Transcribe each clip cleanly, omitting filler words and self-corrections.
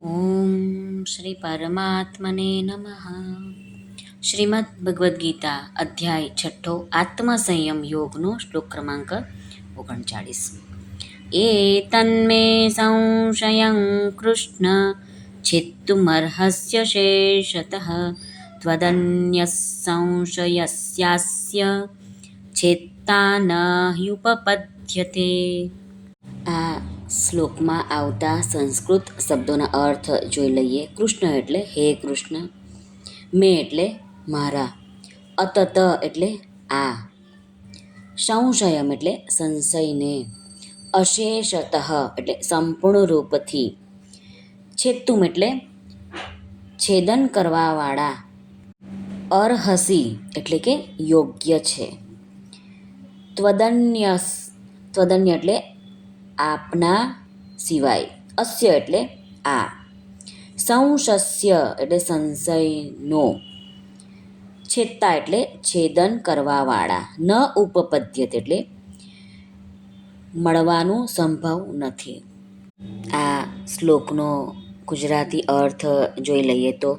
ઓમ શ્રી પરમાત્મને નમઃ. શ્રીમદ્ ભગવદ્ ગીતા અધ્યાય છઠ્ઠો આત્મસંયમ યોગનો શ્લોક ક્રમાંક 39. એતન્મે સંશયં કૃષ્ણ છેત્તુમર્હસ્ય શેષતઃ ત્વદન્યः સંશયસ્યાસ્ય છેત્તા ન હ્યુપપદ્યતે. આ શ્લોકમાં આવતા સંસ્કૃત શબ્દોના અર્થ જોઈ લઈએ. કૃષ્ણ એટલે હે કૃષ્ણ, મેં એટલે મારા, અતત એટલે આ, સંશયમ એટલે સંશયને, અશેષતઃ એટલે સંપૂર્ણ રૂપથી, છેત્તુમ એટલે છેદન કરવાવાળા, અર્હસી એટલે કે યોગ્ય છે, ત્વદન્ય એટલે આપના સિવાય, અસ્ય એટલે આ, સંશસ્ય એટલે સંશયનો, છેત્તા એટલે છેદન કરવાવાળા, ન ઉપપદ્યત એટલે મળવાનું સંભવ નથી. આ શ્લોકનો ગુજરાતી અર્થ જોઈ લઈએ તો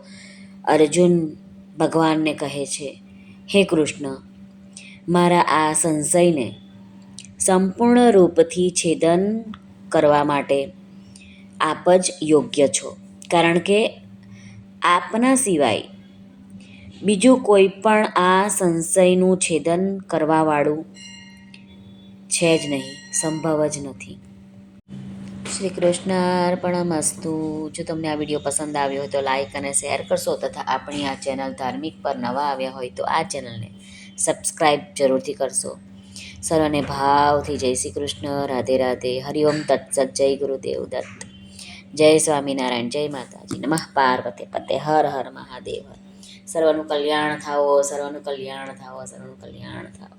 અર્જુન ભગવાનને કહે છે, હે કૃષ્ણ, મારા આ સંશયને સંપૂર્ણ રૂપથી છેદન કરવા માટે આપ જ યોગ્ય છો, કારણ કે આપના સિવાય બીજું કોઈ પણ આ સંશયનું છેદન કરવાવાળું છે જ નહીં, સંભવ જ નથી. શ્રી કૃષ્ણ અર્પણમસ્તુ. જો તમને આ વિડીયો પસંદ આવ્યો હોય તો લાઈક અને શેર કરશો, તથા આપણી આ ચેનલ ધાર્મિક પર નવા આવ્યા હોય તો આ ચેનલને સબસ્ક્રાઈબ જરૂરથી કરશો. સર્વને ભાવથી જય શ્રી કૃષ્ણ. રાધે રાધે. હરિઓમ તત્સત. જય ગુરુદેવ દત્ત. જય સ્વામિનારાયણ. જય માતાજી. નમઃ પાર્વતી પતે. હર હર મહાદેવ. સર્વનું કલ્યાણ થાઓ, સર્વનું કલ્યાણ થાઓ, સર્વનું કલ્યાણ થાઓ.